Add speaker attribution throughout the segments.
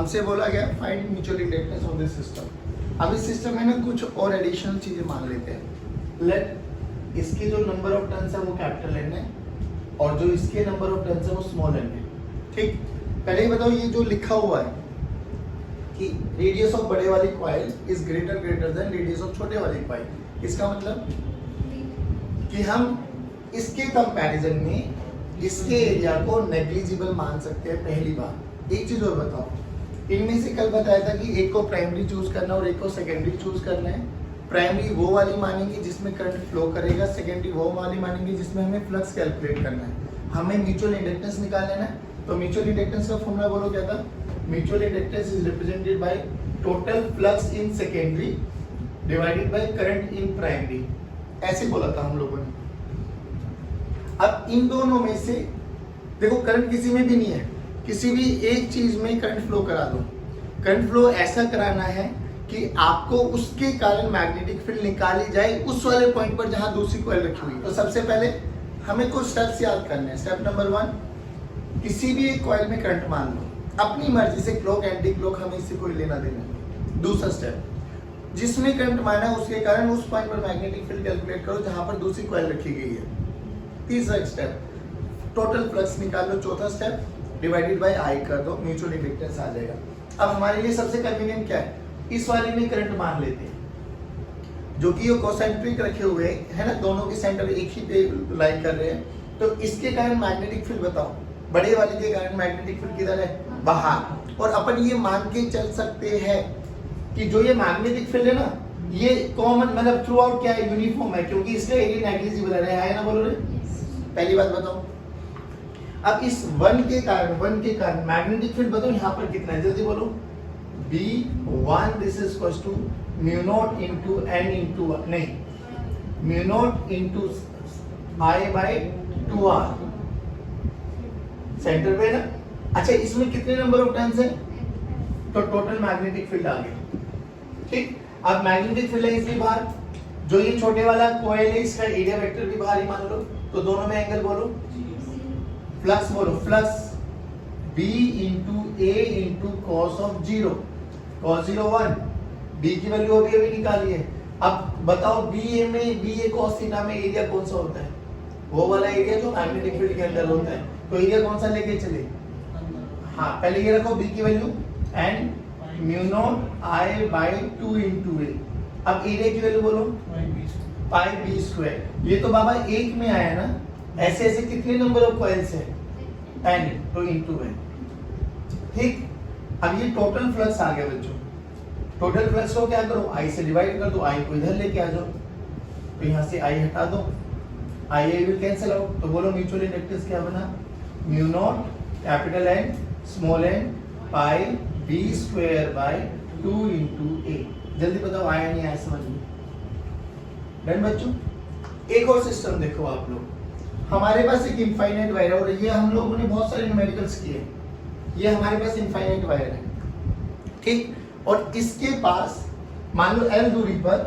Speaker 1: हमसे बोला गया find mutual inductance of this system. अब इस सिस्टम में ना कुछ और एडिशनल चीजें मान लेते हैं। लेट इसके जो नंबर ऑफ टर्न्स है वो कैपिटल एन है और जो इसके नंबर ऑफ टर्न्स है वो स्मॉल एन है। ठीक, पहले ही बताओ ये जो लिखा हुआ है कि रेडियस ऑफ बड़े वाली coil is greater than radius of छोटे वाली कॉइल, इसका मतलब कि हम इसके कंपैरिजन में इसके एरिया को नेग्लिजिबल मान सकते हैं। पहली बात। एक चीज और बताओ, इनमें से कल बताया था कि एक को प्राइमरी चूज करना और एक को सेकेंडरी चूज करना है। प्राइमरी वो वाली मानेंगे जिसमें करंट फ्लो करेगा, सेकेंडरी वो वाली मानेंगे जिसमें हमें फ्लक्स कैलकुलेट करना है। हमें म्यूचुअल इंडक्टेंस निकाल लेना है। तो म्यूचुअल इंडक्टेंस का फॉर्मूला बोलो क्या था? Mutual inductance is represented by total flux in secondary divided by current in primary, ऐसे बोला था हम लोगों ने। अब इन दोनों में से देखो करंट किसी में भी नहीं है, किसी भी एक चीज में करंट फ्लो करा दो। करंट फ्लो ऐसा कराना है कि आपको उसके कारण मैग्नेटिक फील्ड निकाली जाए उस वाले पॉइंट पर जहां दूसरी कॉइल रखी हुई। तो सबसे पहले हमें कुछ स्टेप्स याद करने हैं। स्टेप नंबर 1, किसी भी एक कॉइल में करंट मान लो, अपनी मर्जी से क्लॉक एंटी क्लॉक, हमें इससे कोई लेना देना नहीं। दूसरा स्टेप, जिसमें करंट माना है उसके कारण उस पॉइंट पर मैग्नेटिक फील्ड कैलकुलेट करो जहां पर दूसरी कॉइल रखी गई है। तीसरा स्टेप, टोटल फ्लक्स निकाल लो। चौथा स्टेप, डिवाइडेड बाय आई कर दो, म्यूचुअल इंडक्टेंस आ जाएगा। अब हमारे लिए सबसे कन्वीनियंट क्या है? इस वाले में करंट मान लेते हैं जो कि ये कोसेंट्रिक रखे हुए है ना, दोनों के सेंटर एक ही पे लाई कर रहे हैं। तो इसके कारण मैग्नेटिक फील्ड बताओ, बड़े वाले के कारण मैग्नेटिक फील्ड किधर है? बाहर। और अपन ये मान के चल सकते हैं कि जो ये मैग्नेटिक फील्ड है ना, ये कॉमन मतलब थ्रू आउट क्या है? यूनिफॉर्म है, क्योंकि इसका एरिया नेग्लिजिबल है ना, बोलो रे। पहली बात बताओ। अब इस वन के कारण मैग्नेटिक फील्ड बताओ यहाँ पर कितना है? जल्दी बोलो। B1 this is equals to mu naught into n into नहीं, mu naught into I by 2r, centre पे ना। अच्छा, इसमें कितने नंबर ऑफ टर्न्स है? तो टोटल मैग्नेटिक फील्ड आ गया। ठीक, अब मैग्नेटिक फील्ड है इसलिए बाहर, जो ये छोटे वाला कॉइल है इसका एरिया वेक्टर भी बाहर ही मान लो। तो दोनों में एंगल बोलो। फ्लक्स बोलो, flux B into A into cos of 0, cos 0 1, B की वैल्यू अभी निकाली है। अब बताओ BA कॉस थीटा में एरिया कौन सा होता है? वो वाला एरिया जो मैग्नेटिक फील्ड के अंदर होता है। तो एरिया कौन सा लेके चले? हाँ, पहले ये रखो B की value and mu naught I by 2 into A। अब एरिया की वैल्यू बोलो, पाई B स्क्वायर। ये तो बाबा एक में आया ना, ऐसे ऐसे कितने नंबर ऑफ कॉइल्स है? n, तो इंटू है। ठीक, अब ये टोटल फ्लक्स आ गया बच्चों। टोटल फ्लक्स को क्या करो? I से डिवाइड कर दो, I को इधर लेके आ जाओ। तो यहाँ से I हटा दो, I विल कैंसिल आउट। तो बोलो म्यूचुअल इंडक्टेंस क्या बना? Mu naught capital N small n pi B square by 2 into A। जल्दी बताओ आया नहीं आया समझ में? डन बच्चों। एक और सिस्टम देखो आप लोग, हमारे पास एक इनफाइनाइट वायर है और ये हम लोगों ने बहुत सारे न्यूमेरिकल्स किए। ये हमारे पास इनफाइनाइट वायर है, ठीक, और इसके पास मान लो L दूरी पर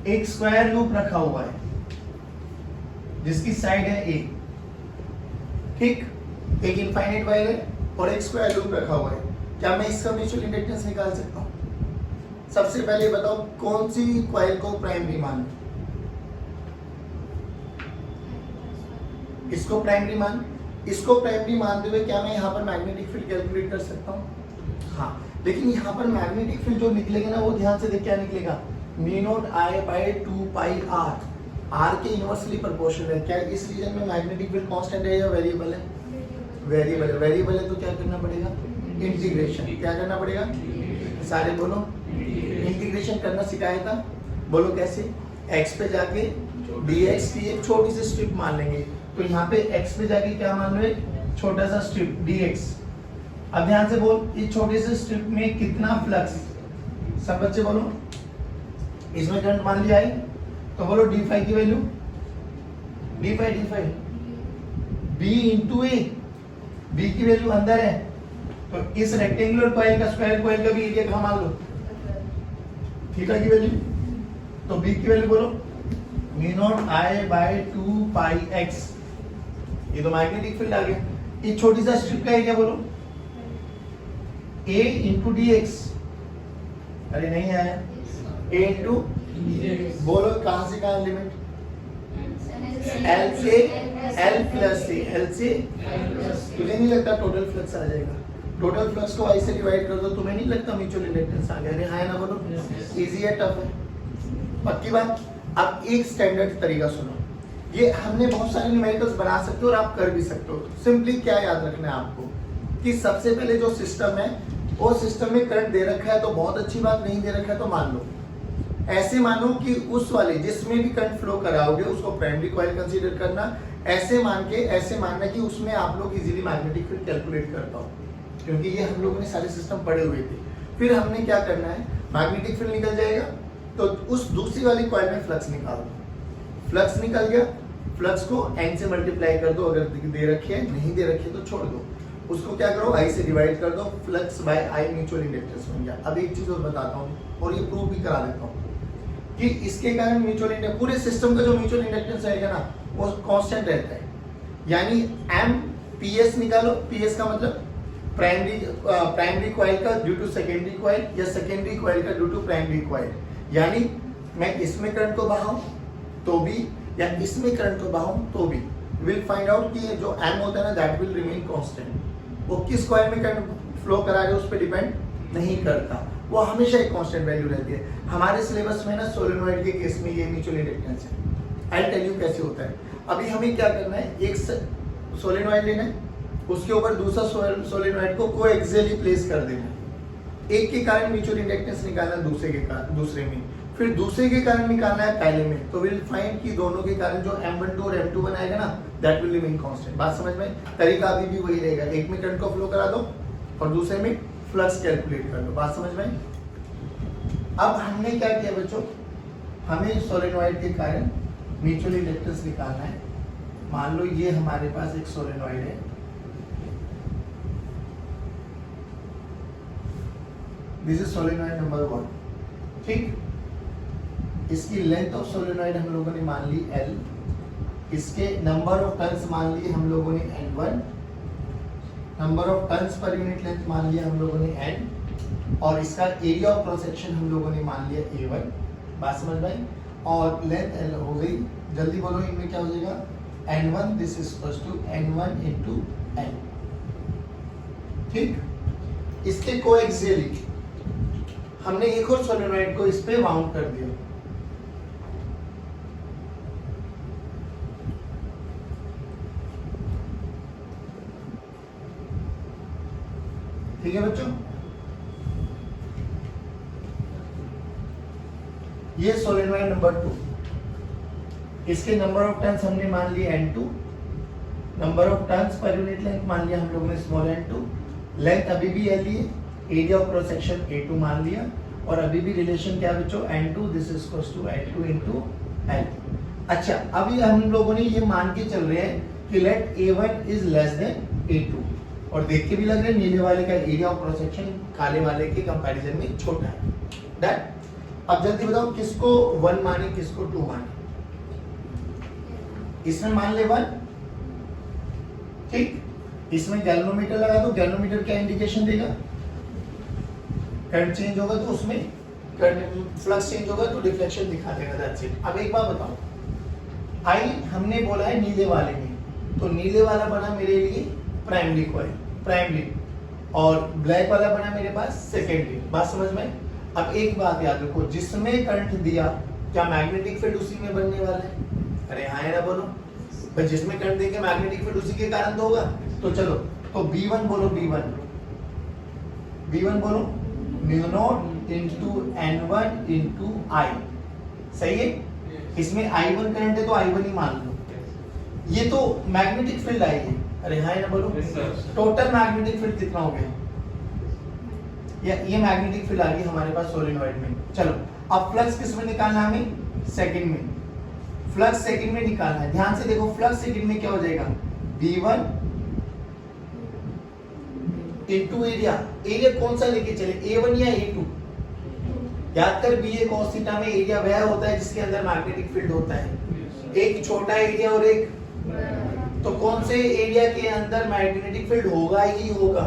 Speaker 1: एक स्क्वायर लूप रखा हुआ है जिसकी साइड है A। ठीक, एक इनफाइनाइट वायर है और एक स्क्वायर लूप रखा हुआ है। क्या मैं इसका म्यूचुअल इंडक्टेंस निकाल सकता हूँ? सबसे पहले बताओ कौन सी कॉइल को प्राइमरी मान? इसको प्राइमरी मान। इसको प्राइमरी मानते हुए क्या मैं यहाँ पर मैग्नेटिक फील्ड कैलकुलेट कर सकता हूँ? हाँ, लेकिन यहाँ पर मैग्नेटिक फील्ड जो निकलेगा ना, वो ध्यान से देख क्या निकलेगा? Mu naught I by 2 pi r, r के इनवर्सली प्रोपोर्शनल है। क्या इस रीजन में मैग्नेटिक फील्ड कांस्टेंट है या वेरिएबल है? वेरिएबल है। वेरिएबल है तो क्या करना पड़ेगा? इंटीग्रेशन। क्या करना पड़ेगा? सारे बोलो। इंटीग्रेशन करना सिखाया था, बोलो कैसे? x पे जाके dx की एक छोटी सी स्ट्रिप मान लेंगे। तो यहाँ पे x पे जाके क्या मान लो? एक छोटा सा स्ट्रिप dx। अब ध्यान से बोल, इस छोटे से स्ट्रिप में कितना फ्लक्स? सब बच्चे बोलो। इसमें करंट मान लिया है, तो बोलो d5 की value, d5 b into a, b की वैल्यू अंदर है। तो इस रेक्टेंगुलर कॉइल का स्क्वायर कॉइल का भी एरिया कहाँ मान लो? थीटा की वैल्यू। तो b की वैल्यू बोलो mu naught I by 2 pi x। ये तो मैग्नेटिक फील्ड आ गया। ये छोटी सा स्ट्रिप का एरिया बोलो, a इंटू डी एक्स, अरे नहीं आया, a इंटू बोलो कहां से कहां लिमिट, L से L प्लस से, L से तुझे नहीं लगता टोटल फ्लक्स आ जाएगा? टोटल फ्लक्स को I से डिवाइड कर दो, तुम्हें नहीं लगता म्यूचुअल इंडक्टेंस आ गया? अरे हाँ ना बोलो, इजी है टफ है? पक्की बात। अब एक स्टैंडर्ड तरीका सुनो, ये हमने बहुत सारे न्यूमेरिकल्स बना सकते हो और आप कर भी सकते हो। सिंपली क्या याद रखना है आपको कि सबसे पहले जो सिस्टम है वो सिस्टम में करंट दे रखा है तो बहुत अच्छी बात, नहीं दे रखा है तो मान लो, ऐसे मानो कि उस वाले जिसमें भी करंट फ्लो कराओगे उसको प्राइमरी कॉइल कंसीडर करना, ऐसे मानना कि उसमें आप लोग इजीली मैग्नेटिक फील्ड कैलकुलेट कर पाओ, क्योंकि ये हम लोगों ने सारे सिस्टम पढ़े हुए थे। फिर हमने क्या करना है, मैग्नेटिक फील्ड निकल जाएगा तो उस दूसरी वाली कॉइल में फ्लक्स निकाल दो, फ्लक्स निकल गया, फ्लक्स को n से मल्टीप्लाई कर दो, अगर दे रखी है, नहीं दे रखी है तो छोड़ दो, उसको क्या करो I से डिवाइड कर दो, flux by I mutual inductance बन गया। अब एक चीज और बताता हूँ और ये प्रूव भी करा देता हूँ कि इसके कारण म्यूचुअल इंडक्टेंस, पूरे सिस्टम का जो म्यूचुअल इंडक्टेंस रहेगा ना वो कांस्टेंट रहता है, यानी M PS निकालो, PS का मतलब प्राइमरी कॉइल का ड्यू टू सेकेंडरी कॉइल या सेकेंडरी कॉइल का ड्यू टू प्राइमरी कॉइल, यानी मैं इसमें करंट को बहाऊं तो भी या इसमें करंट को बहाऊं तो भी विल फाइंड आउट कि जो M होता है ना दैट विल रिमेन कांस्टेंट, वो किस कॉइल में करंट फ्लो करा रहे उस पर डिपेंड नहीं करता, वो हमेशा एक कांस्टेंट वैल्यू रहती है। हमारे सिलेबस में ना सोलेनॉइड के केस में ये म्यूचुअल इंडक्टेंस है, आई टेल यू कैसे होता है। अभी हमें क्या करना है, एक सोलेनॉइड लेना है, उसके ऊपर दूसरा सोलेनॉइड को कोएक्सियली प्लेस कर देना, एक के कारण म्यूचुअल इंडक्टेंस निकालना दूसरे में, फिर दूसरे के कारण निकालना है पहले में, तो विल फाइंड कि दोनों के कारण जो M12 और M21 आएगा ना दैट विल रिमेन कांस्टेंट। बात समझ में? तरीका अभी भी वही रहेगा, एक में करंट को फ्लो करा दो और दूसरे में फ्लक्स कैलकुलेट कर लो। बात समझ में? अब हमने क्या किया बच्चों, हमें सोलेनॉइड के कारण म्यूचुअल इंडक्टेंस निकालना है। मान लो ये हमारे पास एक सोलेनॉइड है, दिस इज सोलेनॉइड नंबर 1, ठीक। इसकी लेंथ ऑफ सोलेनॉइड हम लोगों ने मान ली L, इसके नंबर ऑफ टर्न्स मान लिए हम लोगों ने N1, number of turns per unit length मान लिया हम लोगों ने N, और इसका एरिया ऑफ क्रॉस सेक्शन हम लोगों ने मान लिया A1। बात समझ में? और लेंथ L हो गई, जल्दी बोलो इनमें क्या हो जाएगा, N1 this is equals to N1 into N, ठीक। इसके कोएक्सियली हमने एक और सोलेनॉइड को इस पे वाउंड कर दिया, ठीक है बच्चों। ये सोलेनॉइड नंबर 2, इसके नंबर ऑफ टर्न्स हमने मान लिए N2, number of turns per unit length मान लिया हम लोगों ने स्मॉल n2, लेंथ अभी भी L है, area of cross section A2 मान लिया, और अभी भी रिलेशन क्या बच्चों, N2 this is equals to N2 into L। अच्छा, अभी हम लोगों ने ये मान के चल रहे हैं कि late A1 is less than A2, और देख के भी लग रहा है नीले वाले का एरिया ऑफ क्रॉस सेक्शन काले वाले के कंपैरिजन में छोटा है। दैट अब जल्दी बताओ किसको 1 माने किसको 2 माने। इसमें मान ले 1, ठीक। इसमें गैल्वेनोमीटर लगा दो, गैल्वेनोमीटर क्या इंडिकेशन देगा, करंट चेंज होगा तो उसमें फ्लक्स चेंज होगा तो डिफ्लेक्शन दिखा देगा, दैट्स इट। अब एक बात बताओ, आई हमने बोला है नीले वाले में, तो नीले वाला बना मेरे लिए प्राइमरी कॉइल, प्राइमरी, और ब्लैक वाला बना मेरे पास सेकेंडरी। बात समझ में? अब एक बात याद रखो, जिसमें करंट दिया क्या मैग्नेटिक फील्ड उसी में बनने वाला है? अरे हाँ है ना बोलो भाई, जिसमें करंट देंगे मैग्नेटिक फील्ड उसी के कारण तो होगा। तो चलो, तो B1 बोलो, B1 बोलो, mu naught into N1 into I, सही है। इसमें I1 करंट है तो I1 ही मान लो, ये तो मैग्नेटिक फील्ड आएगी। अरे हाँ ना बोलो, टोटल मैग्नेटिक फील्ड कितना हो गया, ये मैग्नेटिक फील्ड आ गई हमारे पास सोलेनॉइड में। चलो अब फ्लक्स किस में निकालना है हमें, सेकंड में, फ्लक्स सेकंड में निकालना है। ध्यान से देखो, फ्लक्स सेकंड में क्या हो जाएगा, B1 इनटू एरिया, एरिया कौन सा लेके चले, A1 या A2? याद कर, BA cos थीटा में एरिया वह होता है जिसके अंदर मैग्नेटिक फील्ड होता है, एक छोटा एरिया और एक, तो कौन से एरिया के अंदर मैग्नेटिक फील्ड होगा ही होगा,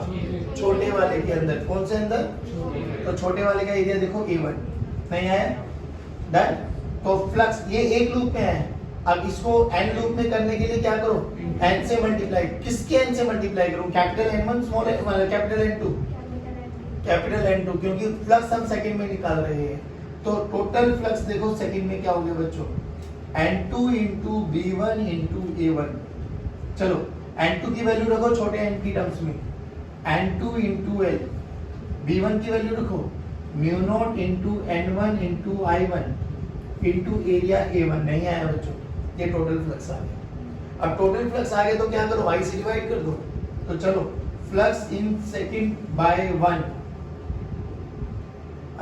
Speaker 1: छोटे वाले के अंदर, कौन से अंदर, तो छोटे वाले का एरिया देखो A1 नहीं आया, डन। तो फ्लक्स ये एक लूप में है, अब इसको n लूप में करने के लिए क्या करो, n से मल्टीप्लाई, किसके n से मल्टीप्लाई करूं, capital N1 small capital N2, capital N2, क्योंकि फ्लक्स हम सेकंड में निकाल रहे हैं। तो टोटल फ्लक्स देखो सेकंड में क्या हो गया बच्चों, N2 into B1 into A1। चलो N2 की वैल्यू रखो छोटे n की टर्म्स में, N2 इंटू L, B1 की वैल्यू रखो mu naught into N1 into I1 into area A1, नहीं आया बच्चों, ये टोटल फ्लक्स आ गया। अब टोटल फ्लक्स आ गया तो क्या करो, I से डिवाइड कर दो। तो चलो flux in second by 1,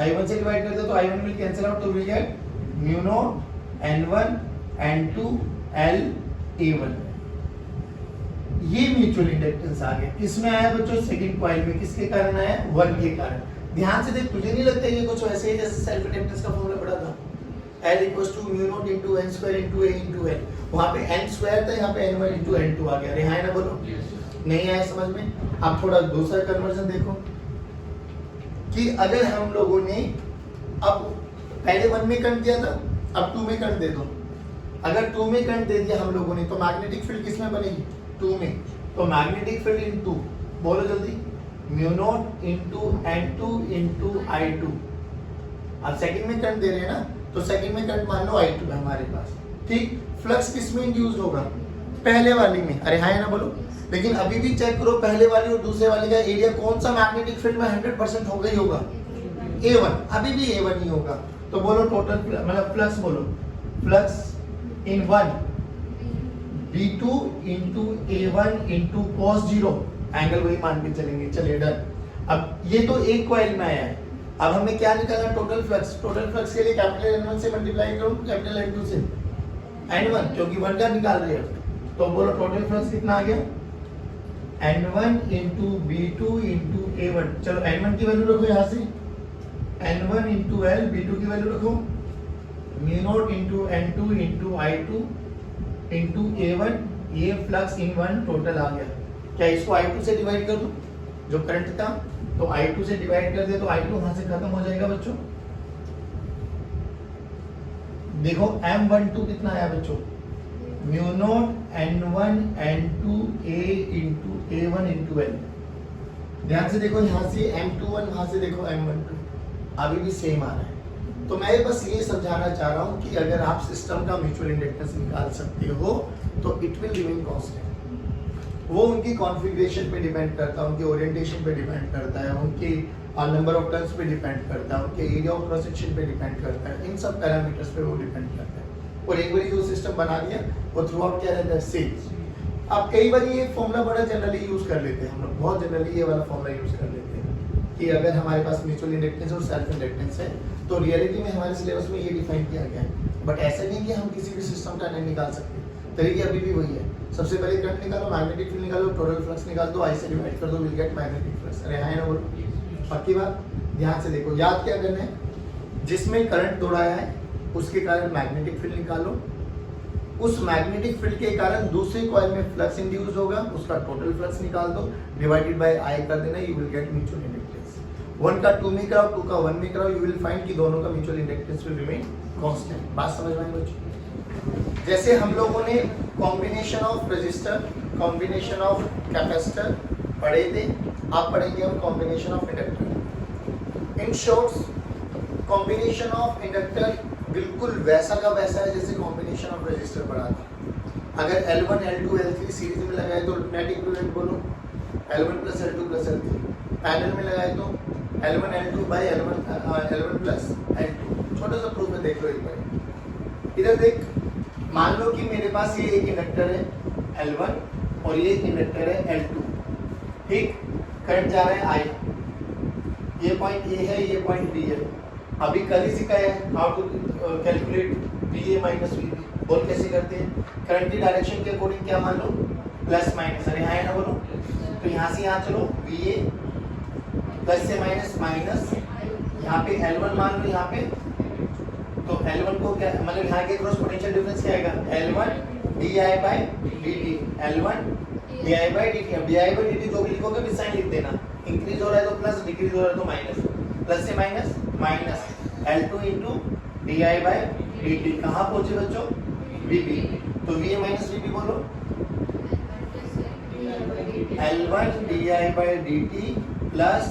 Speaker 1: I1 से डिवाइड कर दो तो I1 विल कैंसिल आउट, तो will get mu naught N1 N2 L A1। ये म्यूचुअल इंडक्टेंस आ गया, किसमें आया बच्चों, सेकंड कॉइल में, किसके कारण आया, 1 के कारण। ध्यान से देख, तुझे नहीं लगता ये कुछ वैसे ही जैसे सेल्फ इंडक्टेंस का फॉर्मूला पढ़ा था, L equals to mu naught into n square into a into l, वहां पे n स्क्वायर था, यहाँ पे n1 इनटू n2 आ गया। अरे हाँ ना बोलो, नहीं आया समझ में। अब थोड़ा दूसरा कन्वर्जन देखो कि अगर हम लोगों ने अब पहले 1 में करंट दिया था, अब 2 में करंट दे दो, अगर 2 में करंट दे दिया हम लोगों ने तो मैग्नेटिक फील्ड किस में बनेगी, 2 में। तो मैग्नेटिक फील्ड इन 2, बोलो जल्दी, mu naught into n2 into I2। अब सेकंड में करंट दे रहे हैं ना, तो सेकंड में करंट मान लो I2 है हमारे पास, ठीक। फ्लक्स किस में इंड्यूस होगा, पहले वाली में, अरे हाँ ना बोलो। लेकिन अभी भी चेक करो, पहले वाली और दूसरे वाले का एरिया कौन सा मैग्नेटिक फील्ड में 100% होगा ही होगा, A1, अभी भी A1 ही होगा। तो बोलो टोटल मतलब फ्लक्स, बोलो flux in 1 B2 into A1 into cos 0, angle वही मान के चलेंगे, चलिए डन। अब ये तो एक कॉइल में आया है, अब हमें क्या निकालना, टोटल फ्लक्स। टोटल फ्लक्स के लिए कैपिटल N1 से मल्टीप्लाई करो कैपिटल N2 से, N1 क्योंकि 1 का निकाल रहे हो, तो बोलो टोटल फ्लक्स कितना आ गया, N1 into B2 into A1। चलो N1 की वैल्यू रखो यहाँ से, N1 इंटू L, B2 की वैल्यू रखो mu naught into N2 into I2 into A1। ये फ्लक्स इन 1 टोटल आ गया। क्या इसको I2 से डिवाइड कर दो, जो करंट था, तो I2 से डिवाइड कर दे तो I2 वहां से खत्म हो जाएगा बच्चों। देखो M12 कितना आया बच्चों, mu naught N1 N2 A into A1 into L। ध्यान से देखो, यहाँ से M21, वहां से देखो M12, अभी भी सेम आ रहा है। तो मैं बस ये समझाना चाह रहा हूँ कि अगर आप सिस्टम का म्यूचुअल इंडक्टेंस निकाल सकते हो तो इट विल रिमेन कांस्टेंट। वो उनकी कॉन्फ़िगरेशन पे डिपेंड करता है, उनके ओरिएंटेशन पे डिपेंड करता है, उनके नंबर ऑफ टर्न्स पे डिपेंड करता है, उनके एरिया ऑफ क्रॉस सेक्शन पे डिपेंड करता है, इन सब पैरामीटर्स पे वो डिपेंड करता है। और एक बार जो सिस्टम बना दिया वो थ्रू आउट क्या रहता है, सेम। अब कई बार ये फॉर्मूला बड़ा जनरली यूज कर लेते हैं हम लोग, बहुत जनरली ये वाला फॉर्मूला यूज कर लेते हैं कि अगर हमारे पास म्यूचुअल इंडक्टेंस और सेल्फ इंडक्टेंस है तो रियलिटी में हमारे सिलेबस में ये डिफाइन किया गया है। बट ऐसा नहीं कि हम किसी भी सिस्टम का नहीं निकाल सकते, तरीके अभी भी वही है। सबसे पहले करंट निकालो, मैग्नेटिक फील्ड निकालो, टोटल फ्लक्स निकाल दो, I से डिवाइड कर दो, विल गेट मैग्नेटिक फ्लक्स। अरे हाँ ना बोलो, पक्की बात। ध्यान से देखो, याद क्या करना है, जिसमें करंट दौड़ाया है उसके कारण मैग्नेटिक फील्ड निकालो, उस मैग्नेटिक फील्ड के कारण दूसरे कॉइल में फ्लक्स इंड्यूस होगा, उसका टोटल फ्लक्स निकाल दो, डिवाइडेड बाय I कर देना, you will get mutual inductance. 1 का 2 में कराओ, 2 का 1 में कराओ, यू विल फाइंड कि दोनों का mutual inductance will remain constant. बात समझ में आई बच्चों? जैसे हम लोगों ने combination of resistor, combination of capacitor पढ़े थे, आप पढ़ेंगे हम combination of inductor. In shorts combination of inductor बिल्कुल वैसा का वैसा है जैसे कॉम्बिनेशन ऑफ रेजिस्टर पढ़ा था। अगर L1 L2 L3 सीरीज में लगाए तो नेट इक्विवेलेंट बोलो L1 plus L2 plus L3, parallel में लगाए तो L1 L2 by L1 plus L2। छोटा सा प्रूफ में देख लो एक बार, इधर देख, मान लो कि मेरे पास ये एक इंडक्टर है L1 और ये इंडक्टर है L2, ठीक। करंट जा रहा है I, ये पॉइंट A है, ये पॉइंट B है। अभी कल ही सिखाया है how to calculate VA minus VB। बोल कैसे करते हैं, करंट की डायरेक्शन के अकॉर्डिंग क्या मान लो, प्लस माइनस। अरे हाँ ना बोलो, तो यहाँ से यहाँ चलो, VA प्लस से माइनस माइनस, यहाँ पे L1 मान लो, यहाँ पे तो L1 को क्या मतलब यहाँ के क्रॉस पोटेंशियल डिफरेंस क्या आएगा, L1 DI/dt, L1 DI/dt। अब DI/dt जो भी लिखोगे भी साइन लिख देना, इंक्रीज हो रहा है तो प्लस, डिक्रीज हो रहा है तो माइनस, प्लस से minus minus L2 into D I by D T. कहाँ पहुंचे बच्चों? VB। तो VA माइनस VB बोलो, L1 D I by D T plus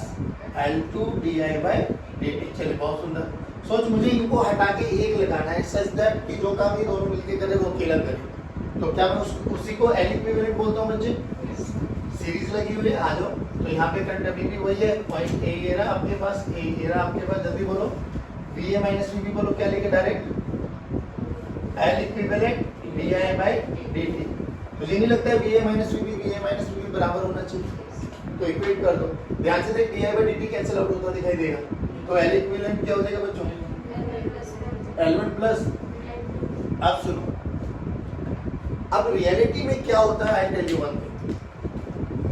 Speaker 1: L2 D I by D T. चलिए बहुत सुंदर। सोच मुझे इनको हटा के एक लगाना है सच दैट कि जो काम ये दोनों मिलके करे वो अकेला करे। तो क्या मैं उसी को L इक्विवेलेंट बोलता हूँ बच्चे? सीरीज लगी हुई है, आ जाओ। तो यहाँ पे करंट अभी भी वही है, पॉइंट ए ये रहा आपके पास, ए ये रहा आपके पास। जल्दी बोलो, VA माइनस VB बोलो, क्या लेके direct L equivalent D I by D T. मुझे नहीं लगता है VA माइनस VB बराबर होना चाहिए, तो इक्वेट कर दो। ध्यान से देख, D I by D T cancel out होता दिखाई देगा, तो L इक्विवेलेंट क्या हो जाएगा बच्चों? L1 plus. अब सुनो, अब रियलिटी में क्या होता है, I tell you one thing.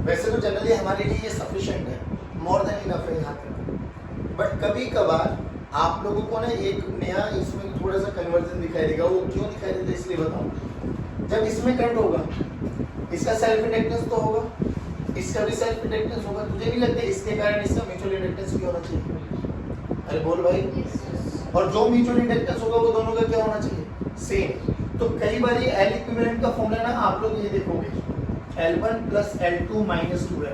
Speaker 1: वैसे तो जनरली हमारे लिए ये सफिशिएंट है, मोर देन इनफ है यहाँ पे, बट कभी कभार आप लोगों को ना एक नया इसमें थोड़ा सा कन्वर्जन दिखाई देगा। वो क्यों दिखाई देता है इसलिए बताऊं। जब इसमें करंट होगा, इसका सेल्फ इंडक्टेंस तो होगा, इसका भी सेल्फ इंडक्टेंस होगा। तुझे नहीं लगता इसके कारण इसका म्यूचुअल इंडक्टेंस भी होना चाहिए? अरे बोल भाई। और जो म्यूचुअल इंडक्टेंस होगा वो दोनों का क्या होना चाहिए? सेम। तो कई बार ये L इक्विवेलेंट का फॉर्मूला ना आप लोग ये देखोगे, L1 प्लस L2 माइनस 2 है।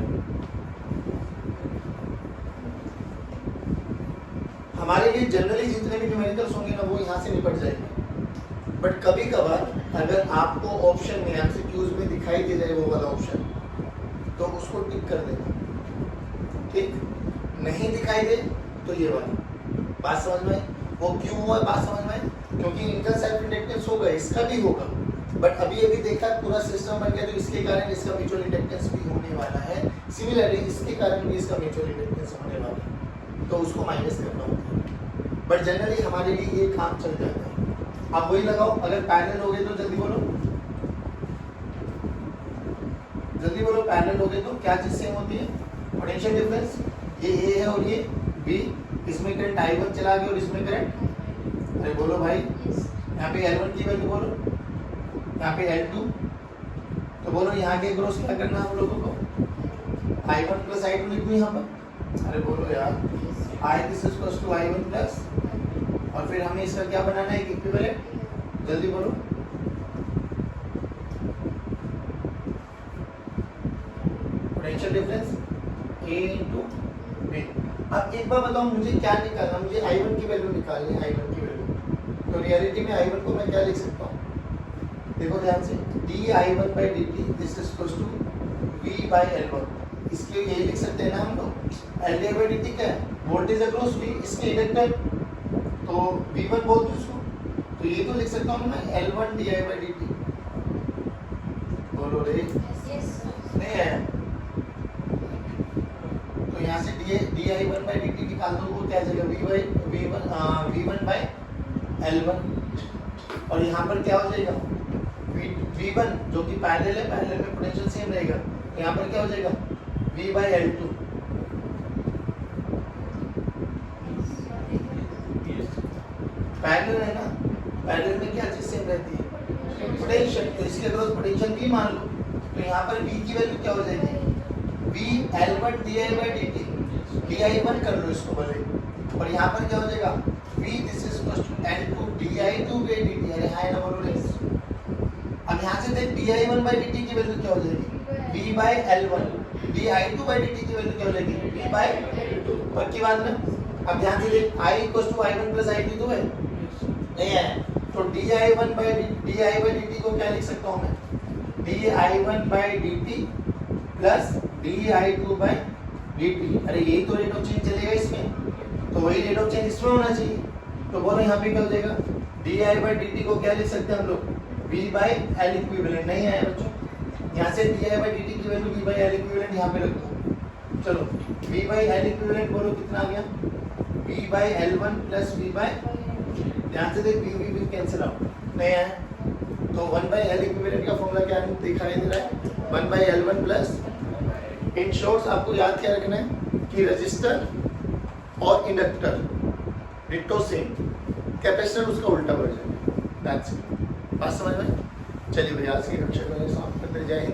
Speaker 1: हमारे लिए जनरली जितने भी न्यूमेरिकल्स होंगे ना वो यहाँ से निपट जाएंगे, बट कभी कभार अगर आपको ऑप्शन में एमसीक्यूज में दिखाई दे जाए वो वाला ऑप्शन, तो उसको टिक कर देना, ठीक? नहीं दिखाई दे तो ये वाला। बात समझ में? वो क्यों हुआ बात समझ में? क्योंकि इनका सेल्फ इंडक्टेंस होगा, इसका भी होगा, बट अभी अभी देखा पूरा सिस्टम बन गया, तो इसके कारण इसका म्यूचुअल इंडक्टेंस भी होने वाला है। सिमिलरली इसके कारण भी इसका म्यूचुअल इंडक्टेंस होने वाला है, तो उसको माइनस करना होता है। बट जनरली हमारे लिए ये काम चल जाता है। आप वही लगाओ, अगर पैरेलल हो गए तो जल्दी बोलो, जल्दी बोलो, पैरेलल हो गए तो क्या चीज सेम होती है? Potential difference. ये A है और ये B, इसमें करंट I1 चला गया और इसमें करंट, अरे बोलो भाई, यहाँ पे L1 की वैल्यू बोलो, यहाँ पे L2, तो बोलो यहाँ के क्रॉस क्या करना है हम लोगों को? I1 प्लस I2 लिख दूँ यहाँ पर? अरे बोलो यार, I this is equals to I1 plus, और फिर हमें इसका क्या बनाना है? इक्विवेलेंट। जल्दी बोलो, potential difference A into B। अब एक बार बताओ मुझे क्या निकालना? मुझे I1 की वैल्यू निकालनी है, I1 की वैल्यू। तो रियलिटी में I1 को मैं क्या लिख सकता हूँ? देखो ध्यान से, dI1 by dt this is equals to V by L1। इसके यही लिख सकते हैं ना हम लोग। L by dt क्या है? वोल्टेज अक्रॉस V, इसके इंडक्टर, तो V1 बोल दो इसको, तो ये तो लिख सकता हूँ मैं L1 di by dt। बोलो रे, नहीं है? तो यहाँ से dI1 by dt निकाल दो, वो क्या आ जाएगा? V1 by L1, और यहाँ पर क्या हो जाएगा? V1 जो कि पैरेलल है, पैरेलल में पोटेंशियल सेम रहेगा, यहाँ पर क्या हो जाएगा? V by L2। पैरेलल है ना, पैरेलल में क्या चीज सेम रहती है? पोटेंशियल। तो इसके अक्रॉस पोटेंशियल भी मान लो, तो यहाँ पर V की वैल्यू क्या हो जाएगी? V L1 di by dt, di1 कर लो इसको भले, और यहाँ पर क्या हो जाएगा? V this is equal to L2 di2 by dt। अरे हाय ना बोलो रे। अब यहाँ से देख di1 by dt की वैल्यू क्या हो जाएगी? V by L1। di2 by dt की वैल्यू क्या हो जाएगी? V by L2। पक्की बात ना? अब ध्यान से देख, I equal to I1 plus I2 तो है, नहीं है? तो di1 by dt को क्या लिख सकता हूँ मैं? di1 by dt plus di2 by dt। अरे यही तो रेट ऑफ चेंज चलेगा इसमें, तो वही रेट ऑफ चेंज इसमें होना चाहिए। तो बोलो यहाँ पे क्या हो जाएगा? di by dt को क्या लिख सकते हैं हम लोग? V by L equivalent. नहीं आया बच्चों? यहाँ से di by dt की value V by L equivalent यहाँ पे रख दो। चलो V by L इक्विवेलेंट बोलो कितना आ गया? V by L1 plus V by, ध्यान से देख V कैंसिल आउट, नहीं आया? तो 1 by L इक्विवेलेंट का फॉर्मूला क्या दिखाई दे रहा है? 1 by L1 plus, in shorts आपको याद क्या रखना है कि रजिस्टर और इंडक्टर डिट्टो सेम, कैपेसिटर उसका उल्टा वर्जन है। That's it. बात समझ में? चलिए भैया आज की कक्षा को समाप्त करते जाएं।